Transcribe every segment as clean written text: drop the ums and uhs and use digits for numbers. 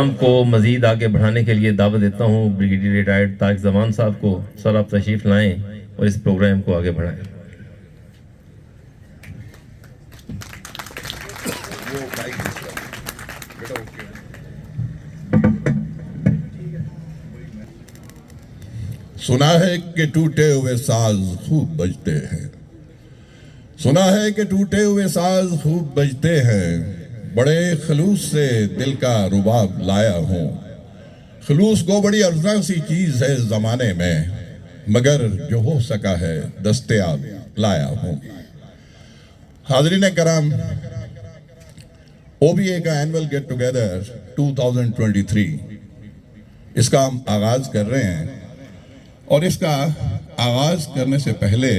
काम को मजीद आगे बढ़ाने के लिए दावत देता हूँ ब्रिगेडियर रिटायर्ड तारिक जमान साहब को। सर आप तशरीफ लाएं और इस प्रोग्राम को आगे बढ़ाएं। सुना है कि टूटे हुए साज खूब बजते हैं, सुना है कि टूटे हुए साज खूब बजते हैं। बड़े खलूस से दिल का रुबाब लाया हूँ। खलूस को बड़ी अर्जा सी चीज है जमाने में, मगर जो हो सका है दस्तयाब लाया हूँ। हाज़रीन कराम, OBA का एनुअल गेट टुगेदर 2023 इसका हम आगाज कर रहे हैं और इसका आगाज करने से पहले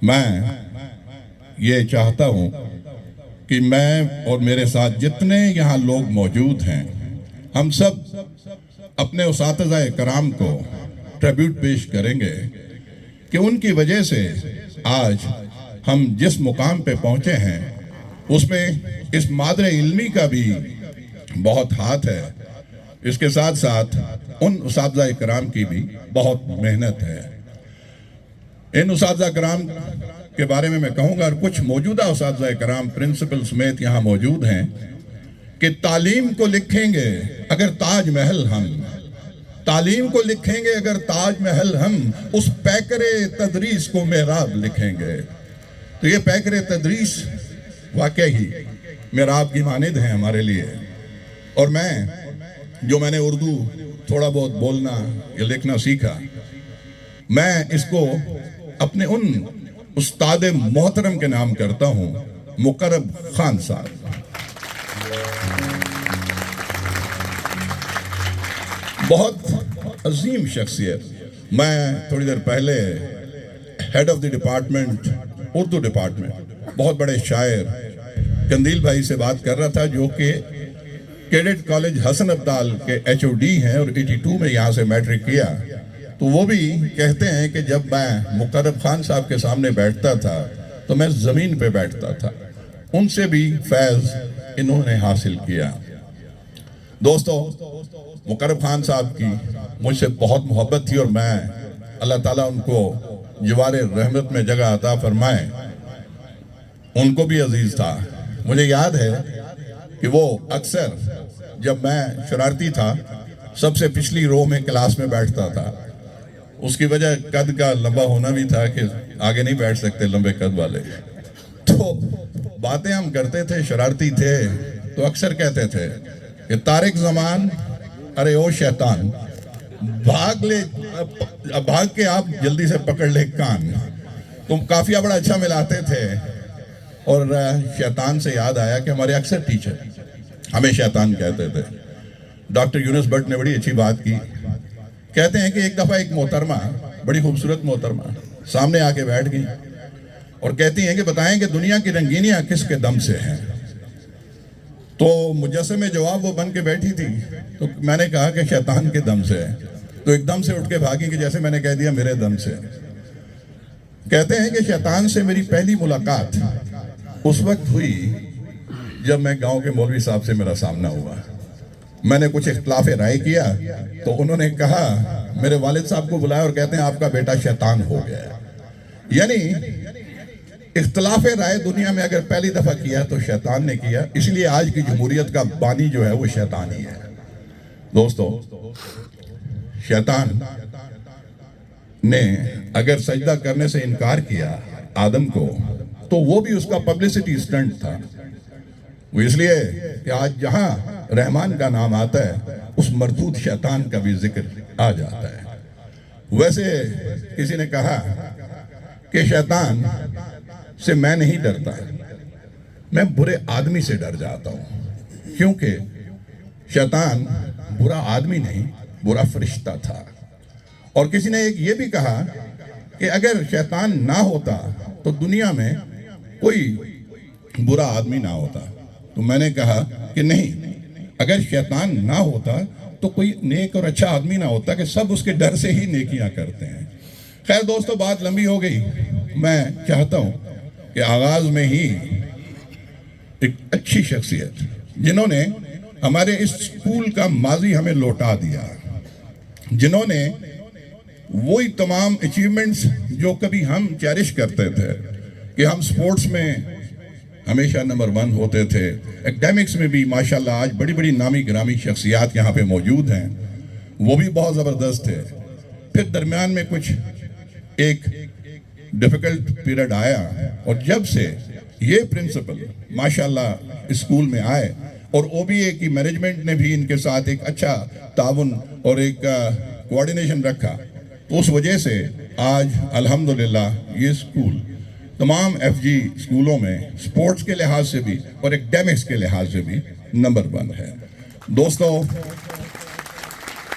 मैं ये चाहता हूँ कि मैं और मेरे साथ जितने यहाँ लोग मौजूद हैं, हम सब अपने उस्ताज़ाए कराम को ट्रिब्यूट पेश करेंगे कि उनकी वजह से आज हम जिस मुकाम पे पहुँचे हैं उसमें इस मादरे इल्मी का भी बहुत हाथ है। इसके साथ साथ उन उस्ताज़ाए कराम की भी बहुत मेहनत है। इन उस्ताज़ा कराम के बारे में मैं कहूँगा, और कुछ मौजूदा उस्ताज़ाए कराम प्रिंसिपल समेत यहाँ मौजूद हैं, कि तालीम को लिखेंगे अगर ताजमहल हम, तालीम को लिखेंगे अगर ताजमहल हम, उस पैकरे तदरीस को मेहराब लिखेंगे। तो ये पैकरे तदरीस वाकई ही मेहराब की मानिद है हमारे लिए। और मैंने उर्दू थोड़ा बहुत बोलना या लिखना सीखा, मैं इसको अपने उन उस्ताद मोहतरम के नाम करता हूँ, मुकर्रब खान साहब। बहुत अजीम शख्सियत। मैं थोड़ी देर पहले head of the department Urdu department, बहुत बड़े शायर कंदील भाई से बात कर रहा था, जो कि कैडेट कॉलेज हसन अब्दाल के HOD हैं और 82 में यहाँ से मैट्रिक किया। तो वो भी कहते हैं कि जब मैं मुकर्रब खान साहब के सामने बैठता था तो मैं ज़मीन पे बैठता था। उनसे भी फैज़ इन्होंने हासिल किया। दोस्तों, मुकर्रब खान साहब की मुझसे बहुत मोहब्बत थी और मैं अल्लाह ताला उनको जवारे रहमत में जगह अता फरमाए। उनको भी अजीज था। मुझे याद है कि वो अक्सर जब मैं शरारती था सबसे पिछली रो में क्लास में बैठता था। उसकी वजह कद का लंबा होना भी था कि आगे नहीं बैठ सकते लंबे कद वाले। तो बातें हम करते थे, शरारती थे, तो अक्सर कहते थे कि तारिक जमान, अरे ओ शैतान, भाग के आप जल्दी से पकड़ ले कान। तुम काफिया बड़ा अच्छा मिलाते थे। और शैतान से याद आया कि हमारे अक्सर टीचर हमें शैतान कहते थे। डॉक्टर यूनुस भट्ट ने बड़ी अच्छी बात की। कहते हैं कि एक दफ़ा एक मोहतरमा, बड़ी खूबसूरत मोहतरमा, सामने आके बैठ गई और कहती हैं कि बताएं कि दुनिया की रंगीनियां किसके दम से हैं। तो मुजस्समे जवाब वो बन के बैठी थी। तो मैंने कहा कि शैतान के दम से है। तो एकदम से उठ के भागी कि जैसे मैंने कह दिया मेरे दम से। कहते हैं कि शैतान से मेरी पहली मुलाकात उस वक्त हुई जब मैं गांव के मौलवी साहब से मेरा सामना हुआ। मैंने कुछ इख्तिलाफ राय किया तो उन्होंने कहा, मेरे वालिद साहब को बुलाया और कहते हैं आपका बेटा शैतान हो गया। यानी इख्तिलाफ राय दुनिया में अगर पहली दफा किया तो शैतान ने किया। इसलिए आज की जमहूरियत का बानी जो है वो शैतान ही है। दोस्तों, शैतान ने अगर सजदा करने से इनकार किया आदम को, तो वो भी उसका पब्लिसिटी स्टंट था। वो इसलिए कि आज जहां रहमान का नाम आता है उस मरदूद शैतान का भी जिक्र आ जाता है। वैसे किसी ने कहा कि शैतान से मैं नहीं डरता, मैं बुरे आदमी से डर जाता हूं, क्योंकि शैतान बुरा आदमी नहीं, बुरा फरिश्ता था। और किसी ने एक ये भी कहा कि अगर शैतान ना होता तो दुनिया में कोई बुरा आदमी ना होता। तो मैंने कहा कि नहीं, अगर शैतान ना होता तो कोई नेक और अच्छा आदमी ना होता कि सब उसके डर से ही नेकियां करते हैं। खैर दोस्तों, बात लंबी हो गई। मैं चाहता हूं कि आगाज में ही एक अच्छी शख्सियत जिन्होंने हमारे इस स्कूल का माजी हमें लौटा दिया, जिन्होंने वही तमाम अचीवमेंट्स जो कभी हम चेरिश करते थे कि हम स्पोर्ट्स में हमेशा नंबर 1 होते थे, एकेडमिक्स में भी माशाल्लाह आज बड़ी बड़ी नामी गिरामी शख्सियात यहाँ पे मौजूद हैं, वो भी बहुत ज़बरदस्त थे। फिर दरमियान में कुछ एक डिफ़िकल्ट पीरियड आया और जब से ये प्रिंसिपल माशाल्लाह स्कूल में आए और OBA की मैनेजमेंट ने भी इनके साथ एक अच्छा ताउन और एक कोऑर्डिनेशन रखा, तो उस वजह से आज अल्हम्दुलिल्लाह ये स्कूल तमाम FG स्कूलों में स्पोर्ट्स के लिहाज से भी और एकेडमिक्स के लिहाज से भी नंबर 1 है। दोस्तों,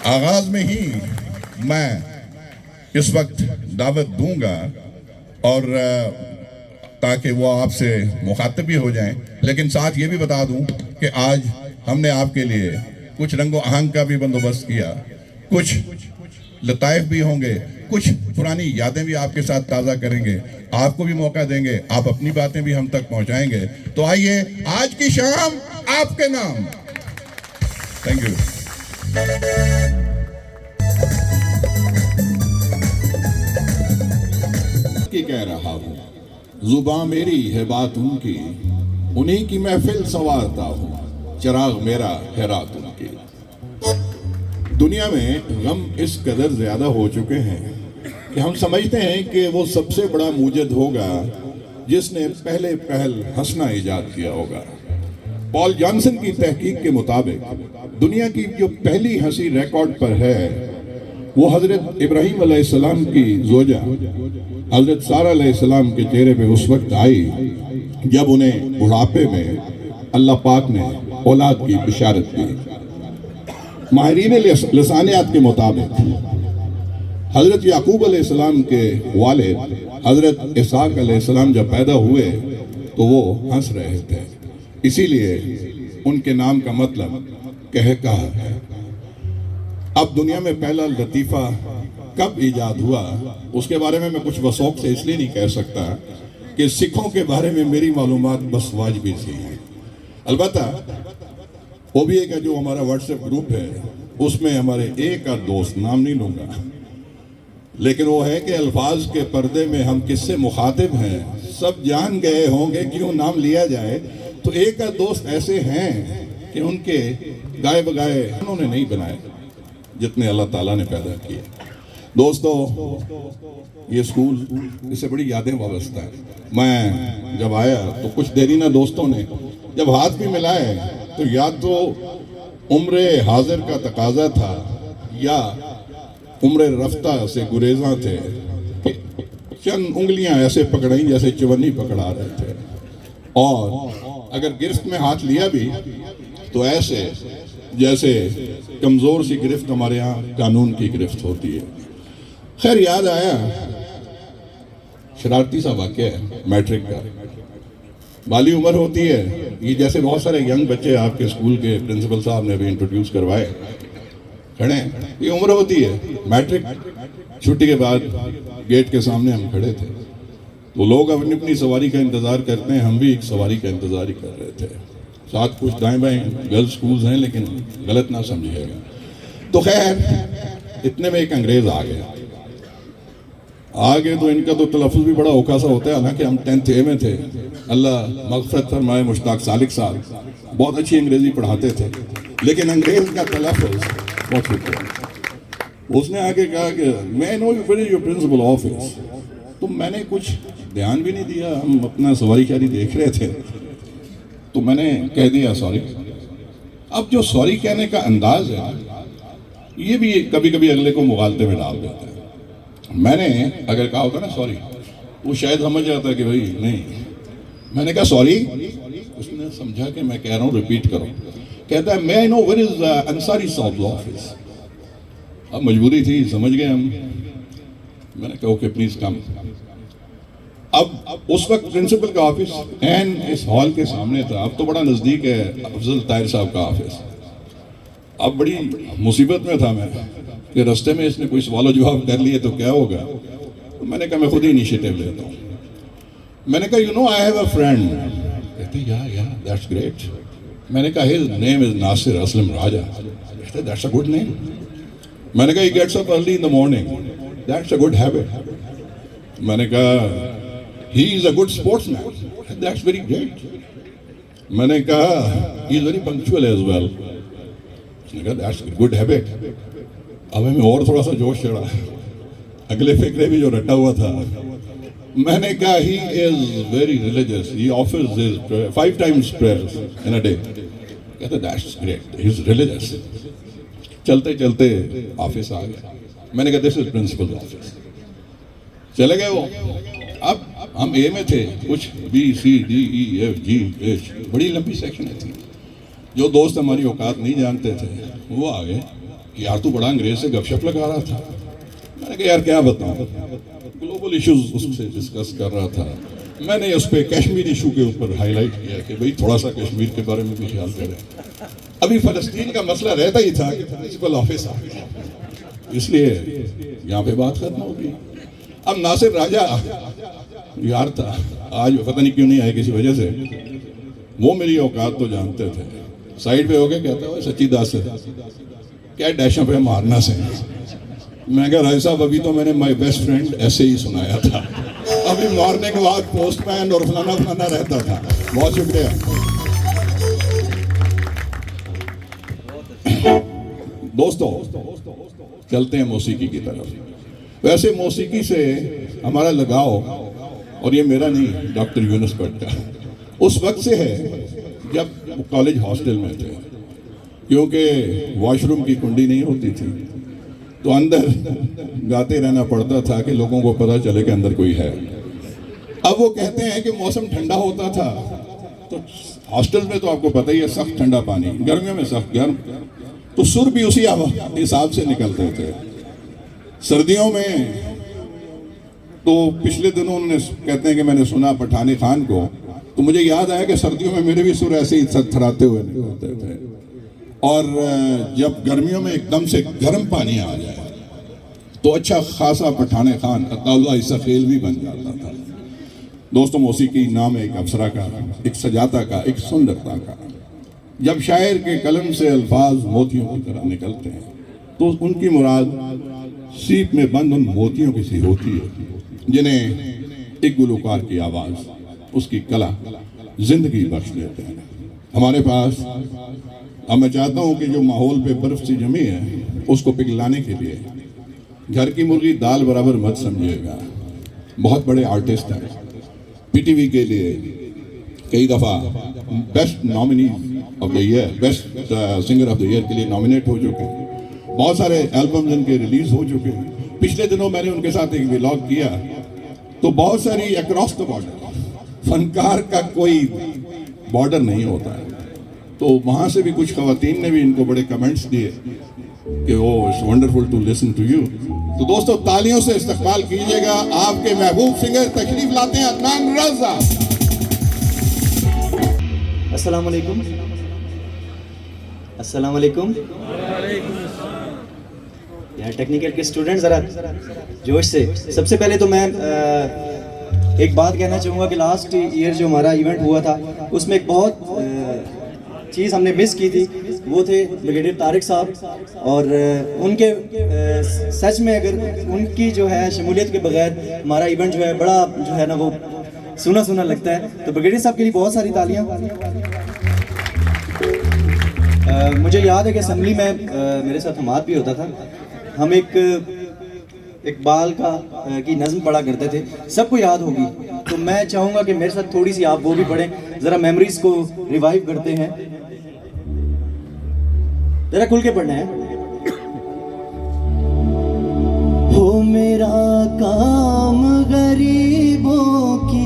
आगाज में ही मैं इस वक्त दावत दूंगा और ताकि वो आपसे मुखातिब भी हो जाएं, लेकिन साथ ये भी बता दूं कि आज हमने आपके लिए कुछ रंगो आहंग का भी बंदोबस्त किया, कुछ लताइफ भी होंगे, कुछ पुरानी यादें भी आपके साथ ताज़ा करेंगे, आपको भी मौका देंगे, आप अपनी बातें भी हम तक पहुंचाएंगे। तो आइए, आज की शाम आपके नाम। Thank you. की कह रहा हूँ, जुबां मेरी है बात उनकी, उन्हीं की महफिल संवारता हूँ, चिराग मेरा है रात उनकी। दुनिया में गम इस कदर ज्यादा हो चुके हैं कि हम समझते हैं कि वो सबसे बड़ा मूजद होगा जिसने पहले पहल हंसना ईजाद किया होगा। पॉल जॉनसन की तहकीक के मुताबिक दुनिया की जो पहली हंसी रिकॉर्ड पर है वो हजरत इब्राहिम अलैहिस्सलाम की जोजा हजरत सारा अलैहिस्सलाम के चेहरे पे उस वक्त आई जब उन्हें बुढ़ापे में अल्लाह पाक ने औलाद की बिशारत दी। माहिरीन लसानियात के मुताबिक हजरत याकूब अलैहिस्सलाम के वालिद हजरत इसाक अलैहिस्सलाम जब पैदा हुए तो वो हंस रहे थे, इसीलिए उनके नाम का मतलब कहकहा है। अब दुनिया में पहला लतीफ़ा कब ईजाद हुआ उसके बारे में मैं कुछ वसौक से इसलिए नहीं कह सकता कि सिखों के बारे में मेरी मालूमात बस वाजिबी सी हैं। अलबत्ता OBA का जो हमारा व्हाट्सएप ग्रुप है उसमें हमारे एक आध दोस्त, नाम नहीं लूँगा, लेकिन वो है कि अल्फाज के पर्दे में हम किससे मुखातिब हैं सब जान गए होंगे, क्यों नाम लिया जाए। तो एक आध दोस्त ऐसे हैं कि उनके गाए बगाए उन्होंने नहीं बनाए जितने अल्लाह ताला ने पैदा किए। दोस्तों, ये स्कूल इससे बड़ी यादें वाबस्ता है। मैं जब आया तो कुछ देरीना दोस्तों ने जब हाथ भी मिलाए तो या तो उम्र हाजिर का तकाजा था या उम्र रफ्ता से गुरेजा थे कि चंद उंगलियां ऐसे पकड़ाई जैसे चवन्नी पकड़ा रहे थे, और अगर गिरफ्त में हाथ लिया भी तो ऐसे जैसे कमज़ोर सी गिरफ्त हमारे यहाँ कानून की गिरफ्त होती है। खैर, याद आया शरारती सा वाक़या है मैट्रिक का। बाली उम्र होती है, ये जैसे बहुत सारे यंग बच्चे आपके स्कूल के प्रिंसिपल साहब ने भी इंट्रोड्यूस करवाए खड़े, ये उम्र होती है मैट्रिक। छुट्टी के बाद गेट के सामने हम खड़े थे तो लोग अपनी अपनी सवारी का इंतज़ार करते हैं, हम भी एक सवारी का इंतज़ार ही कर रहे थे। साथ कुछ दाएं बाएं गर्ल्स स्कूल्स हैं, लेकिन गलत ना समझिएगा। तो खैर, इतने में एक अंग्रेज़ आ गया। तो इनका तो तलफ़ुज़ भी बड़ा औखा सा होता है, हालांकि हम 10th A में थे। अल्लाह मग़फ़िरत फरमाए मुश्ताक सालिक साहब बहुत अच्छी अंग्रेज़ी पढ़ाते थे, लेकिन अंग्रेज़ का तलफ़ुज़ बहुत होता। उसने आके कहा कि मैं no where is your principal office. तो मैंने कुछ ध्यान भी नहीं दिया, हम अपना सवारी शारी देख रहे थे, तो मैंने कह दिया सॉरी। अब जो सॉरी कहने का अंदाज है ये भी कभी कभी अगले को मुगालते में डाल देता है। मैंने अगर कहा होता ना सॉरी, वो शायद समझ जाता कि भाई नहीं। मैंने कहा सॉरी, उसने समझा कि मैं कह रहा हूँ रिपीट करो। कहता है मैं नो वेयर इज अंसारी साहब ऑफिस। अब मजबूरी थी, समझ गए हम। मैंने कहा ओके प्लीज कम। अब उस वक्त प्रिंसिपल का ऑफिस एन इस हॉल के सामने था। अब तो बड़ा नज़दीक है अफजल ताहिर साहब का ऑफिस। अब बड़ी मुसीबत में था मैं कि रास्ते में इसने कोई सवाल जवाब कर लिए तो क्या होगा। तो मैंने कहा मैं खुद ही इनिशिएटिव लेता हूँ। मैंने कहा you know I have a friend. कहते या दैट्स ग्रेट। मैंने कहा his name is Nasir Aslam Raja. कहते दैट्स अ गुड नेम। मैंने कहा he gets up early in the morning, that's a good habit. मैंने कहा he is a good sportsman, that's very great. मैंने कहा he is very punctual as well, उसने कहा that's good habit. अब हमें और थोड़ा सा जोश चढ़ा, अगले फिक्रे भी जो रटा हुआ था। मैंने कहा he is very religious, he offers his 5 times prayers in a day। कहते that's great, he is religious. चलते चलते ऑफिस आ गया। मैंने कहा दिस इज प्रिंसिपल ऑफिस। चले गए वो। अब हम ए में थे, कुछ BCDEFGH बड़ी लंबी सेक्शन थी। जो दोस्त हमारी औकात नहीं जानते थे वो आ गए, यार तू बड़ा अंग्रेज से गपशप लगा रहा था। मैंने कहा यार क्या बताऊं, ग्लोबल इश्यूज उससे डिस्कस कर रहा था। मैंने उस पर कश्मीर इशू के ऊपर हाईलाइट किया कि भाई थोड़ा सा कश्मीर के बारे में भी ख्याल करें। अभी फलस्तीन का मसला रहता ही था कि प्रिंसिपल ऑफिस आ गया, इसलिए यहाँ पे बात खत्म होगी। अब नासिर राजा यार था, आज पता नहीं क्यों नहीं आए किसी वजह से। वो मेरी औकात तो जानते थे। साइड पे हो गए, कहता है सच्ची दास से क्या डैशों पे मारना से। मैं कहा राय साहब अभी तो मैंने माय बेस्ट फ्रेंड ऐसे ही सुनाया था, अभी मारने के बाद पोस्टमैन और फलाना फलाना रहता था। बहुत शुक्रिया। दोस्तों चलते हैं मौसीकी की तरफ। वैसे मौसीकी से हमारा लगाव, और ये मेरा नहीं डॉक्टर यूनुस भट्ट का, उस वक्त से है जब कॉलेज हॉस्टल में थे, क्योंकि वॉशरूम की कुंडी नहीं होती थी तो अंदर गाते रहना पड़ता था कि लोगों को पता चले कि अंदर कोई है। अब वो कहते हैं कि मौसम ठंडा होता था तो हॉस्टल में तो आपको पता ही है सख्त ठंडा पानी, गर्मियों में सख्त गर्म, तो सुर भी उसी हिसाब से निकलते थे। सर्दियों में तो पिछले दिनों उन्होंने कहते हैं कि मैंने सुना पठाने खान को, तो मुझे याद आया कि सर्दियों में मेरे भी सुर ऐसे ही थरथराते हुए निकलते थे। और जब गर्मियों में एकदम से गर्म पानी आ जाए तो अच्छा खासा पठाने खान अताउल्ला इसा खेल भी बन जाता था। दोस्तों मौसीकी नाम है एक अप्सरा का, एक सजाता का, एक सुंदरता का। जब शायर के कलम से अल्फाज मोतियों की तरह निकलते हैं तो उनकी मुराद सीप में बंद उन मोतियों की सी होती है जिन्हें एक गुलकार की आवाज़, उसकी कला जिंदगी बख्श देते हैं। हमारे पास अब मैं चाहता हूँ कि जो माहौल पे बर्फ सी जमी है उसको पिघलाने के लिए घर की मुर्गी दाल बराबर मत समझिएगा। बहुत बड़े आर्टिस्ट हैं, पीटीवी के लिए कई दफ़ा best nominee of the year, best singer of the year के लिए नॉमिनेट हो चुके हैं। बहुत सारे एल्बम्स इनके रिलीज हो चुके हैं। पिछले दिनों मैंने उनके साथ एक व्लॉग किया तो बहुत सारी अक्रॉस द बॉर्डर, फनकार का कोई बॉर्डर नहीं होता है, तो वहाँ से भी कुछ खवातीन ने भी इनको बड़े कमेंट्स दिए कि वो it's wonderful to listen to you. तो दोस्तों तालियों से इस्तकबाल कीजिएगा, आपके महबूब सिंगर तशरीफ लाते हैं अदनान रज़ा। अस्सलाम वालेकुम। अस्सलाम वालेकुम। यार टेक्निकल के स्टूडेंट ज़रा जोश से। सबसे पहले तो मैं एक बात कहना चाहूँगा कि लास्ट ईयर जो हमारा इवेंट हुआ था उसमें एक बहुत चीज़ हमने मिस की थी, वो थे ब्रिगेडियर तारिक साहब। और उनके सच में अगर उनकी जो है शमूलियत के बगैर हमारा इवेंट जो है बड़ा जो है ना वो सुना सुना लगता है। तो ब्रिगेडियर साहब के लिए बहुत सारी तालियां। मुझे याद है कि असेंबली में मेरे साथ हमाद भी होता था, हम इकबाल की नज़्म पढ़ा करते थे, सबको याद होगी। तो मैं चाहूँगा कि मेरे साथ थोड़ी सी आप वो भी पढ़ें, ज़रा मेमोरीज को रिवाइव करते हैं। ज़रा खुल के पढ़ना है। हो मेरा काम गरीबों की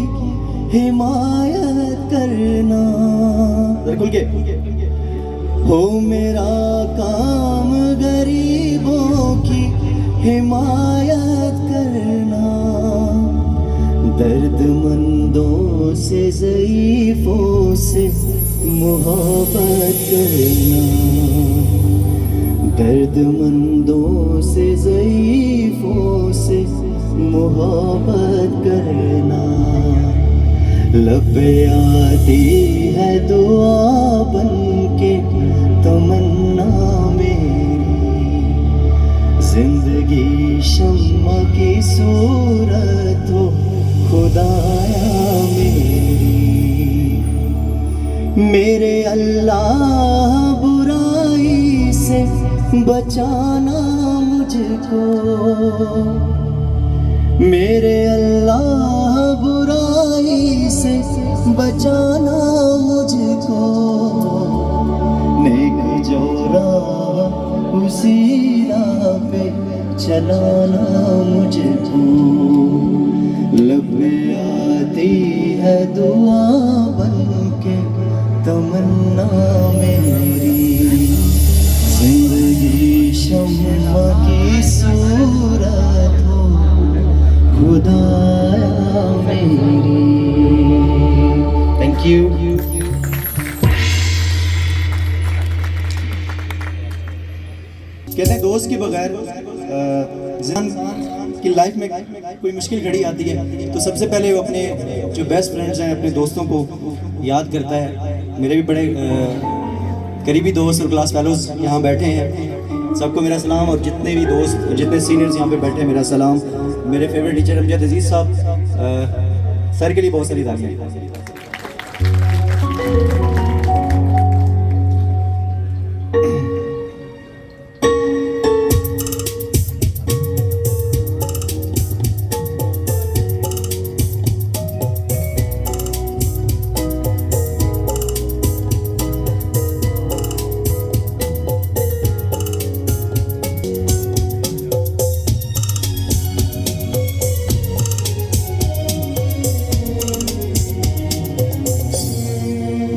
हिमायत करना, ज़रा खुल के। हो मेरा काम गरीबों की हिमायत करना, दर्दमंदों से ज़ईफ़ों से मोहब्बत करना, दर्दमंदों से ज़ईफ़ों से मोहब्बत करना। लब पे आती है दुआ बन के तमन्ना मेरी, जिंदगी शम्मा की सूरत हो खुदाया मेरी। मेरे अल्लाह बुराई से बचाना मुझको, मेरे अल्लाह बुराई से बचाना मुझको, नेक जो राह उसी राह पे चलाना मुझको। लब पे आती है दुआ बन के तमन्ना मेरी, जिंदगी शम्मा की सूरत हो खुदाया मेरी। Thank you. कहते हैं दोस्त के बगैर इंसान की लाइफ में कोई मुश्किल घड़ी आती है तो सबसे पहले वो अपने जो बेस्ट फ्रेंड्स हैं अपने दोस्तों को याद करता है। मेरे भी बड़े करीबी दोस्त और क्लास फेलोज यहाँ बैठे हैं, सबको मेरा सलाम। और जितने भी दोस्त जितने सीनियर्स यहाँ पे बैठे हैं मेरा सलाम। मेरे फेवरेट टीचर अमजद अजीज़ साहब, सर के लिए बहुत सारी तालियां।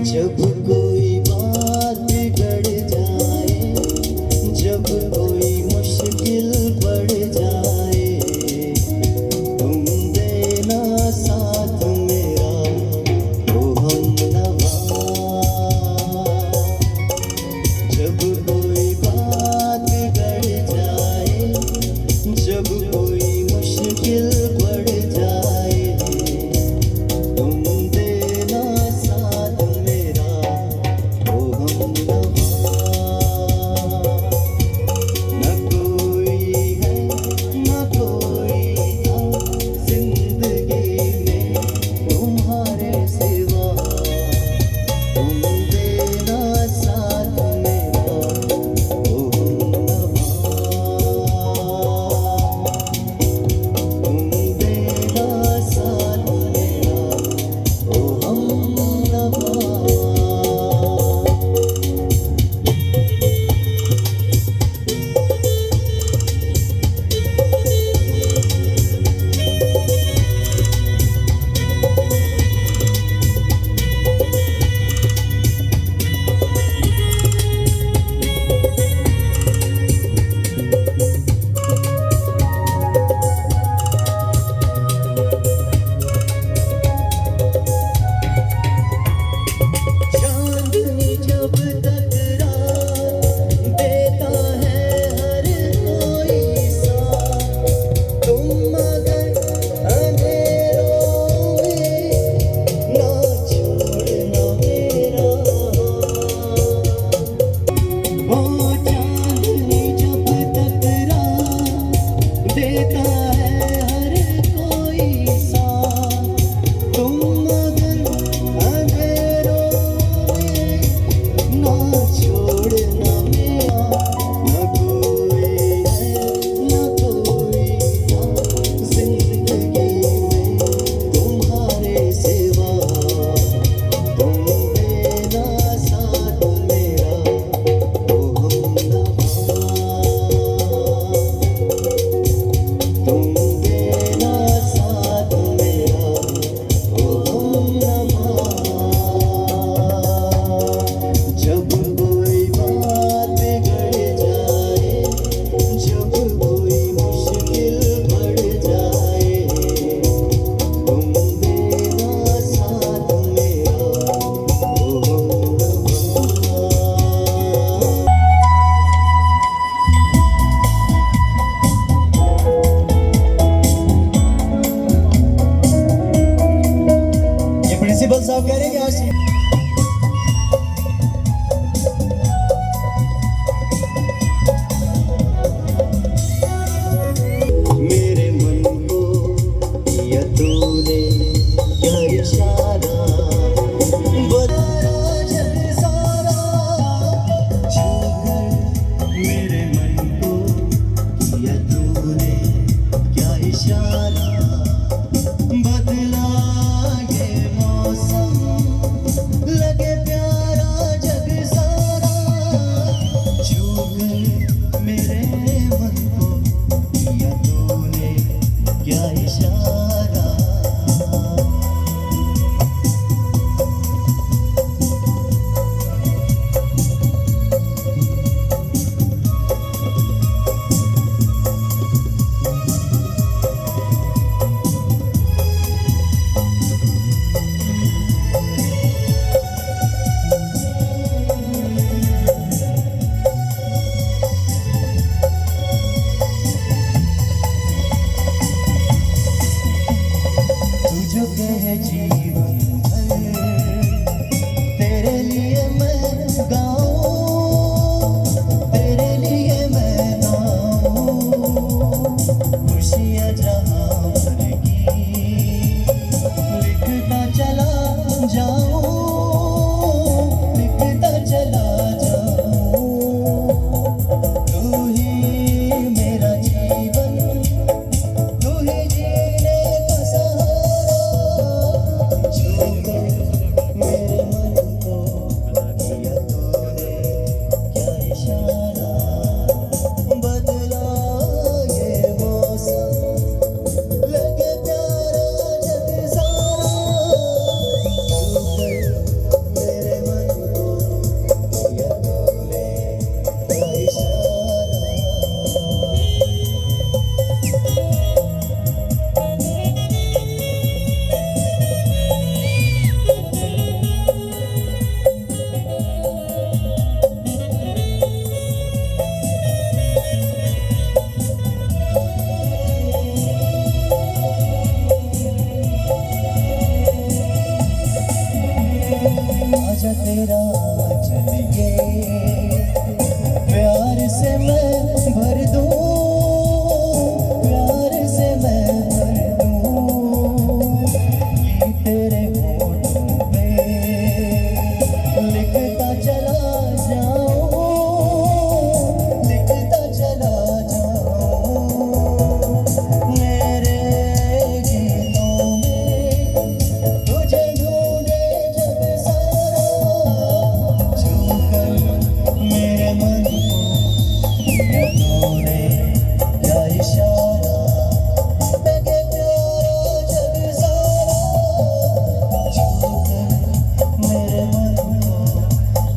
जब कोई बात बिगड़ जाए से मैं भर दूं, प्यार से मैं भर दूं, ये तेरे होठों पे लिखता चला जाऊं, लिखता चला जाऊं, मेरे गीतों में तुझे ढूंढे जग सारा, छूकर मेरे मन को क्या तूने क्या इशारा, लगे प्यारा जग सारा, छूकर मेरे मन को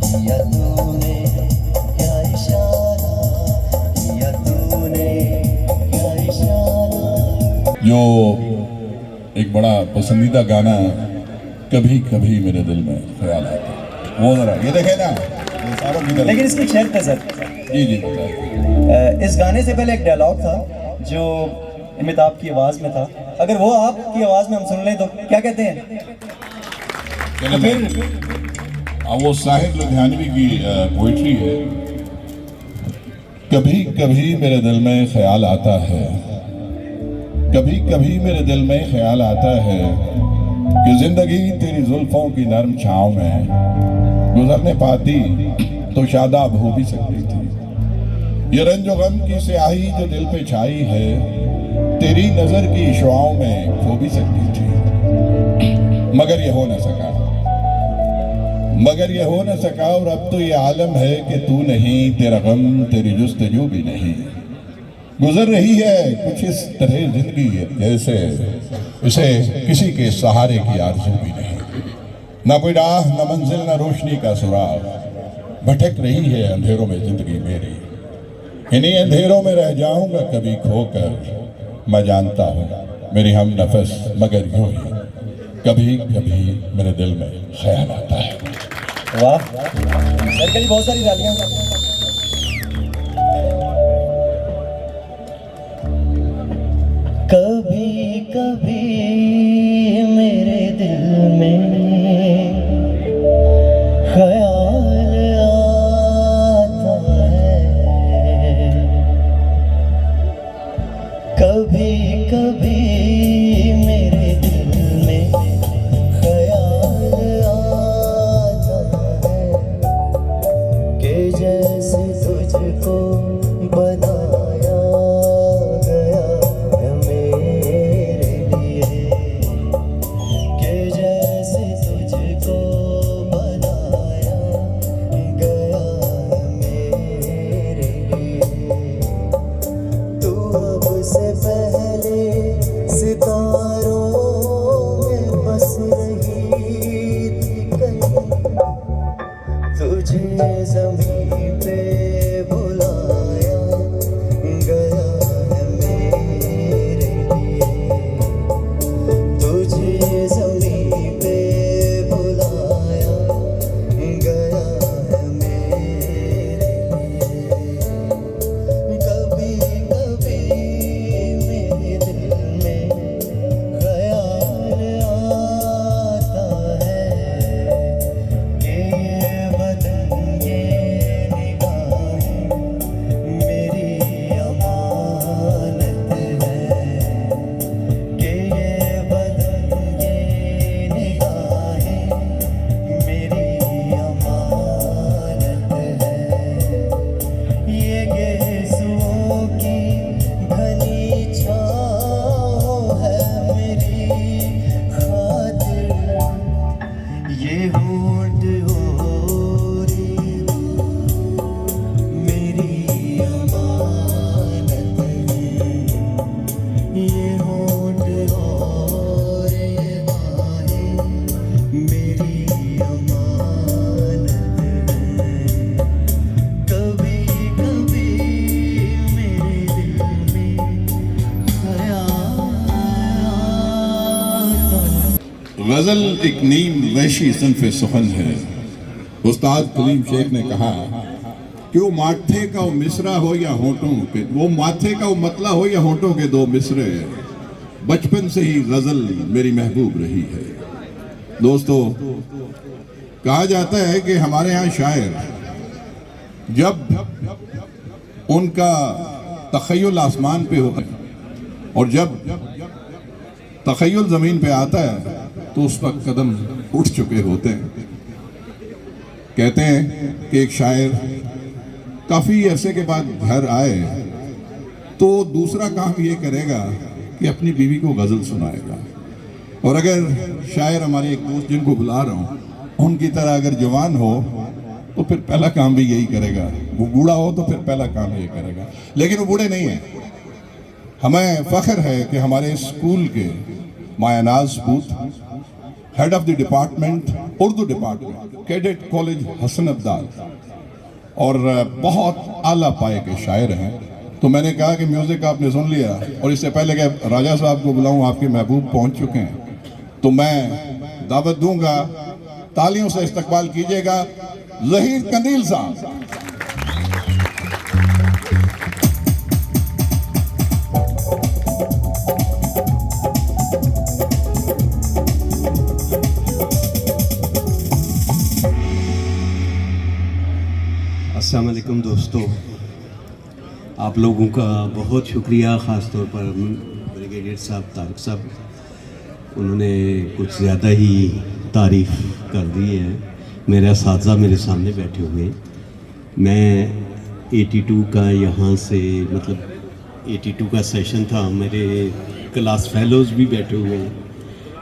किया तूने क्या इशारा, किया तूने क्या इशारा। जो एक बड़ा पसंदीदा गाना कभी कभी मेरे दिल में ख्याल आता है, वो जरा ये देखे ना, ये सारों की तरह। लेकिन इसकी एक शर्त है सर, जी जी बताइए। इस गाने से पहले एक डायलॉग था जो अमिताभ की आवाज़ में था, अगर वो आपकी आवाज़ में हम सुन लें तो क्या कहते हैं? चलो फिर वो साहिर लुधियानवी की पोइट्री है। कभी कभी मेरे दिल में ख्याल आता है, कभी कभी मेरे दिल में ख्याल आता है कि जिंदगी तेरी जुल्फों की नरम छाँव में गुजरने पाती तो शादाब हो भी सकती थी। ये रंजो गम की स्याही जो दिल पे छाई है तेरी नजर की शुआओं में खो भी सकती थी, मगर ये हो न सका, मगर ये हो न सका। और अब तो ये आलम है कि तू नहीं, तेरा गम तेरी जुस्तजू भी नहीं। गुजर रही है कुछ इस तरह जिंदगी जैसे इसे किसी के सहारे की आरज़ू भी नहीं। ना कोई राह, ना मंजिल, ना रोशनी का सुराग, भटक रही है अंधेरों में जिंदगी मेरी। इन्हीं अंधेरों में रह जाऊंगा कभी खोकर, मैं जानता हूँ मेरी हम नफस, मगर यूं ही कभी कभी मेरे दिल में ख्याल आता है। वाह सर के लिए बहुत सारी गालियाँ। कभी कभी मेरे दिल में ख्याल आता है, कभी कभी मेरे दिल में ख्याल आता है कि जैसे तुझको बनाया गया है मेरे लिए, कि जैसे तुझको बनाया गया है मेरे लिए। तू अब से पहले सितारों में बस रही थी कहीं, तुझे ज़मीं पे बुलाया गया है मेरे लिए, तुझे ज़मीं पे बुलाया गया है मेरे लिए। कभी कभी मेरे दिल में ख्याल आता है कि ये बदन ये निगाहें मेरी अमानत है, कि ये बदन ये निगाहें मेरी अमानत है। ये गेसुओं की घनी छाँव है मेरी खातिर, ये होंठ और मेरी अमानत है, ये होंठ और बाहें मेरी अमानत है। कभी कभी मेरे दिल में ख्याल आता है। गजल एक नीम वैशी सन्फ सुखन है। उस्ताद कलीम शेख ने कहा कि वो माथे का वो मिसरा हो या होठों के, वो माथे का वो मतला हो या होठों के दो मिसरे, बचपन से ही गजल मेरी महबूब रही है। दोस्तों, कहा जाता है कि हमारे यहाँ शायर जब उनका तखय्युल आसमान पे होता है, और जब तखय्युल ज़मीन पे आता है तो उस पर कदम उठ चुके होते हैं। कहते हैं कि एक शायर काफ़ी अरसे के बाद घर आए तो दूसरा काम ये करेगा कि अपनी बीवी को गज़ल सुनाएगा। और अगर शायर हमारे एक दोस्त जिनको बुला रहा हूँ उनकी तरह अगर जवान हो तो फिर पहला काम भी यही करेगा, वो बूढ़ा हो तो फिर पहला काम यही करेगा। लेकिन वो बूढ़े नहीं हैं। हमें फ़ख्र है कि हमारे स्कूल के मायानाज पूत, head of the department Urdu department, cadet college Hasan Abdal, और बहुत आला पाए के शायर हैं। तो मैंने कहा कि म्यूज़िक आपने सुन लिया, और इससे पहले कि राजा साहब को बुलाऊं, आपके महबूब पहुंच चुके हैं, तो मैं दावत दूंगा, तालियों से इस्तकबाल कीजिएगा ज़हीर कंदील साहब। अस्सलाम वालेकुम दोस्तों, आप लोगों का बहुत शुक्रिया, ख़ास तौर पर ब्रिगेडियर साहब तारिक साहब, उन्होंने कुछ ज़्यादा ही तारीफ़ कर दी है। मेरे असातिज़ा मेरे सामने बैठे हुए, मैं 82 का यहाँ से, मतलब 82 का सेशन था, मेरे क्लास फेलोज़ भी बैठे हुए हैं,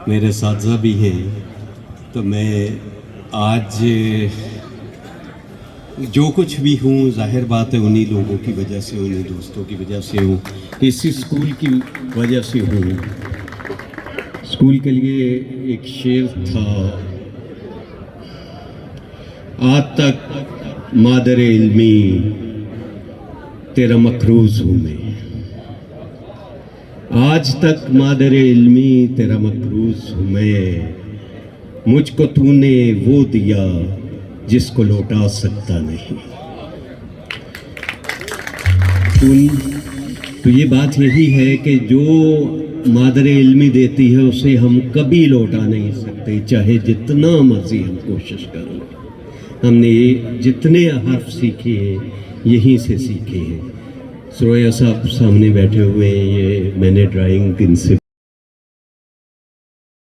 मेरे असातिज़ा भी हैं। तो मैं आज जो कुछ भी हूँ, जाहिर बात है उन्हीं लोगों की वजह से, उन्हीं दोस्तों की वजह से हूँ, इसी स्कूल की वजह से हूँ। स्कूल के लिए एक शेर था, आज तक मादर इल्मी तेरा मकरूज़ हूँ मैं, आज तक मादर इल्मी तेरा मकरूज़ हूँ मैं, मुझको तूने वो दिया जिसको लौटा सकता नहीं। तो ये बात यही है कि जो मादर इल्मी देती है उसे हम कभी लौटा नहीं सकते, चाहे जितना मर्जी हम कोशिश करें। हमने जितने हर्फ सीखे हैं यहीं से सीखे हैं। सुरैया साहब सामने बैठे हुए हैं, ये मैंने ड्राइंग इनसे